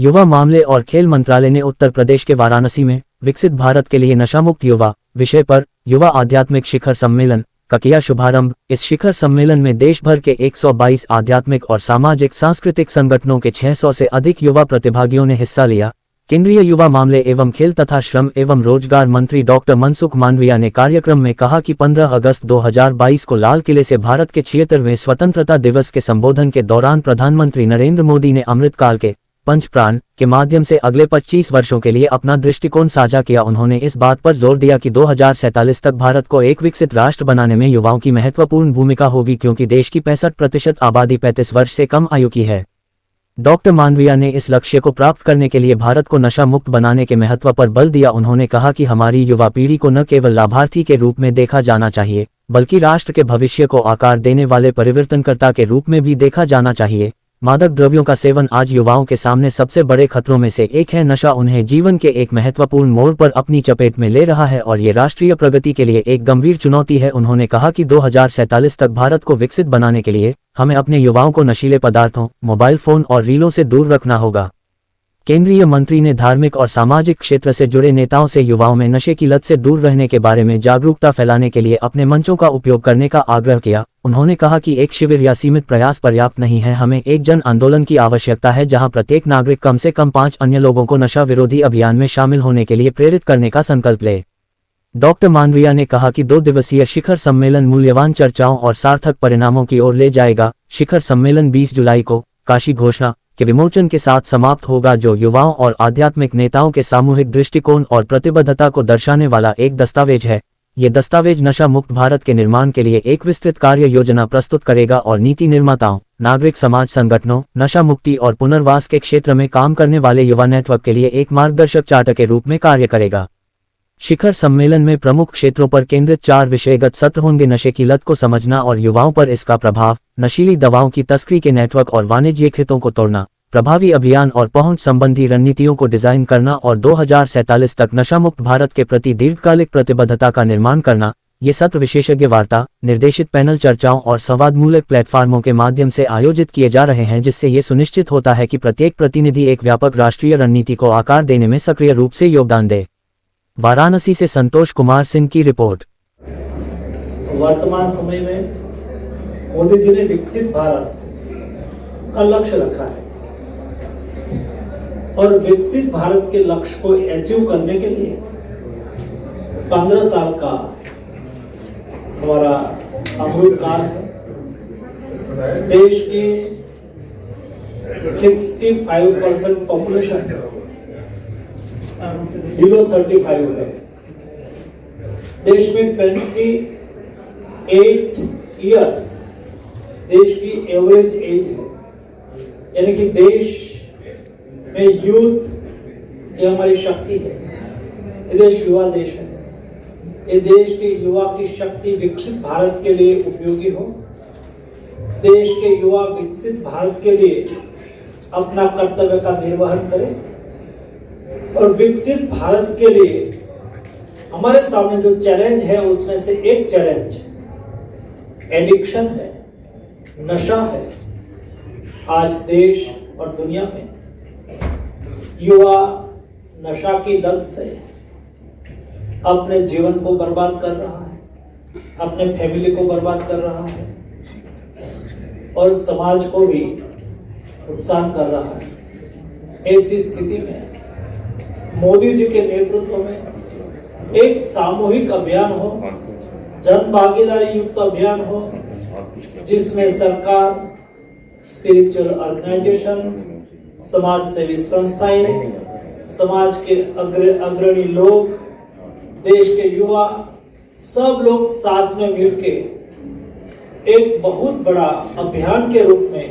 युवा मामले और खेल मंत्रालय ने उत्तर प्रदेश के वाराणसी में विकसित भारत के लिए नशामुक्त युवा विषय पर युवा आध्यात्मिक शिखर सम्मेलन का किया शुभारंभ। इस शिखर सम्मेलन में देश भर के 122 आध्यात्मिक और सामाजिक सांस्कृतिक संगठनों के 600 से अधिक युवा प्रतिभागियों ने हिस्सा लिया। केंद्रीय युवा मामले एवं खेल तथा श्रम एवं रोजगार मंत्री डॉक्टर मनसुख मांडविया ने कार्यक्रम में कहा कि 15 अगस्त 2022 को लाल किले से भारत के 76वें स्वतंत्रता दिवस के संबोधन के दौरान प्रधानमंत्री नरेंद्र मोदी ने अमृतकाल के पंच प्राण के माध्यम से अगले 25 वर्षों के लिए अपना दृष्टिकोण साझा किया। उन्होंने इस बात पर जोर दिया कि 2047 तक भारत को एक विकसित राष्ट्र बनाने में युवाओं की महत्वपूर्ण भूमिका होगी, क्योंकि देश की 65% आबादी 35 वर्ष से कम आयु की है। डॉक्टर मांडविया ने इस लक्ष्य को प्राप्त करने के लिए भारत को नशा मुक्त बनाने के महत्व पर बल दिया। उन्होंने कहा कि हमारी युवा पीढ़ी को न केवल लाभार्थी के रूप में देखा जाना चाहिए, बल्कि राष्ट्र के भविष्य को आकार देने वाले परिवर्तनकर्ता के रूप में भी देखा जाना चाहिए। मादक द्रव्यों का सेवन आज युवाओं के सामने सबसे बड़े खतरों में से एक है। नशा उन्हें जीवन के एक महत्वपूर्ण मोड़ पर अपनी चपेट में ले रहा है और ये राष्ट्रीय प्रगति के लिए एक गंभीर चुनौती है। उन्होंने कहा कि 2047 तक भारत को विकसित बनाने के लिए हमें अपने युवाओं को नशीले पदार्थों, मोबाइल फोन और रीलों से दूर रखना होगा। केंद्रीय मंत्री ने धार्मिक और सामाजिक क्षेत्र से जुड़े नेताओं से युवाओं में नशे की लत से दूर रहने के बारे में जागरूकता फैलाने के लिए अपने मंचों का उपयोग करने का आग्रह किया। उन्होंने कहा कि एक शिविर या सीमित प्रयास पर्याप्त नहीं है, हमें एक जन आंदोलन की आवश्यकता है, जहां प्रत्येक नागरिक कम से कम 5 अन्य लोगों को नशा विरोधी अभियान में शामिल होने के लिए प्रेरित करने का संकल्प ले। डॉक्टर मांडविया ने कहा कि 2 दिवसीय शिखर सम्मेलन मूल्यवान चर्चाओं और सार्थक परिणामों की ओर ले जाएगा। शिखर सम्मेलन 20 जुलाई को काशी घोषणा के विमोचन के साथ समाप्त होगा, जो युवाओं और आध्यात्मिक नेताओं के सामूहिक दृष्टिकोण और प्रतिबद्धता को दर्शाने वाला एक दस्तावेज है। ये दस्तावेज नशा मुक्त भारत के निर्माण के लिए एक विस्तृत कार्य योजना प्रस्तुत करेगा और नीति निर्माताओं, नागरिक समाज संगठनों, नशा मुक्ति और पुनर्वास के क्षेत्र में काम करने वाले युवा नेटवर्क के लिए एक मार्गदर्शक चार्टर के रूप में कार्य करेगा। शिखर सम्मेलन में प्रमुख क्षेत्रों पर केंद्रित 4 विषयगत सत्र होंगे। नशे की लत को समझना और युवाओं पर इसका प्रभाव, नशीली दवाओं की तस्करी के नेटवर्क और वाणिज्यिक हितों को तोड़ना, प्रभावी अभियान और पहुंच संबंधी रणनीतियों को डिजाइन करना और 2047 तक नशामुक्त भारत के प्रति दीर्घकालिक प्रतिबद्धता का निर्माण करना। ये सत्र विशेषज्ञ वार्ता, निर्देशित पैनल चर्चाओं और संवादमूलक प्लेटफार्मों के माध्यम से आयोजित किए जा रहे हैं, जिससे ये सुनिश्चित होता है कि प्रत्येक प्रतिनिधि एक व्यापक राष्ट्रीय रणनीति को आकार देने में सक्रिय रूप से योगदान दे। वाराणसी से संतोष कुमार सिंह की रिपोर्ट। वर्तमान समय में मोदी जी ने विकसित भारत का लक्ष्य रखा है और विकसित भारत के लक्ष्य को अचीव करने के लिए 15 साल का हमारा अमृतकाल है। देश की 65% पॉपुलेशन बिलो 35 है। देश में 28 इयर्स देश की एवरेज एज है, यानी कि देश में यूथ ये हमारी शक्ति है। ये देश युवा देश है। ये देश के युवा की शक्ति विकसित भारत के लिए उपयोगी हो। देश के युवा विकसित भारत के लिए अपना कर्तव्य का निर्वहन करें और विकसित भारत के लिए हमारे सामने जो चैलेंज है उसमें से एक चैलेंज एडिक्शन है, नशा है। आज देश और दुनिया में युवा नशा की लत से अपने जीवन को बर्बाद कर रहा है, अपने फैमिली को बर्बाद कर रहा है और समाज को भी नुकसान कर रहा है। ऐसी स्थिति में मोदी जी के नेतृत्व में एक सामूहिक अभियान हो, जन भागीदारी युक्त अभियान हो, जिसमें सरकार, स्पिरिचुअल ऑर्गेनाइजेशन, समाज सेवी संस्थाएं, समाज के अग्रणी लोग, देश के युवा, सब लोग साथ में मिलके एक बहुत बड़ा अभियान के रूप में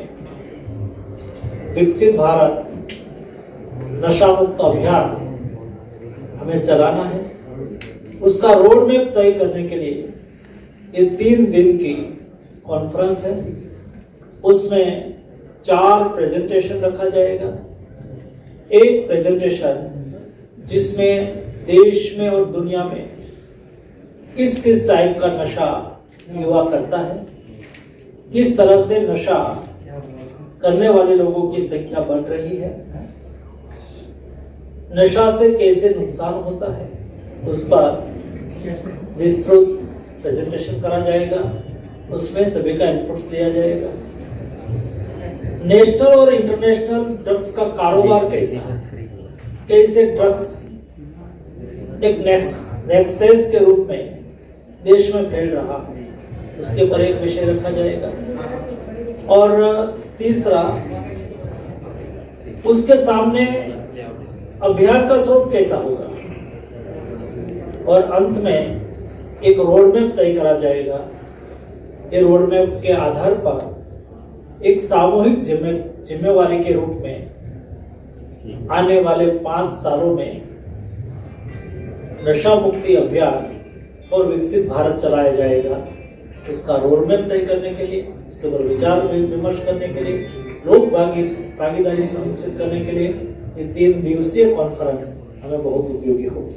विकसित भारत नशा मुक्त अभियान हमें चलाना है। उसका रोड मैप तय करने के लिए ये 3 दिन की कॉन्फ्रेंस है। उसमें 4 प्रेजेंटेशन रखा जाएगा। एक प्रेजेंटेशन जिसमें देश में और दुनिया में किस किस टाइप का नशा युवा करता है, किस तरह से नशा करने वाले लोगों की संख्या बढ़ रही है, नशा से कैसे नुकसान होता है उस पर विस्तृत प्रेजेंटेशन करा जाएगा, उसमें सभी का इनपुट्स लिया जाएगा। नेशनल और इंटरनेशनल ड्रग्स का कारोबार कैसा है, कैसे ड्रग्स एक नेक्सस के रूप में देश में फैल रहा है, उसके ऊपर एक विषय रखा जाएगा। और तीसरा, उसके सामने अभियान का स्वरूप कैसा होगा, और अंत में एक रोड मैप तय करा जाएगा। ये रोड मैप के आधार पर एक सामूहिक जिम्मेवारी के रूप में आने वाले 5 सालों में नशा मुक्ति अभियान और विकसित भारत चलाया जाएगा। उसका रोड मैप तय करने के लिए, उसके ऊपर विचार विमर्श करने के लिए, लोक भागीदारी सुनिश्चित करने के लिए ये 3 दिवसीय कॉन्फ्रेंस हमें बहुत उपयोगी होगी।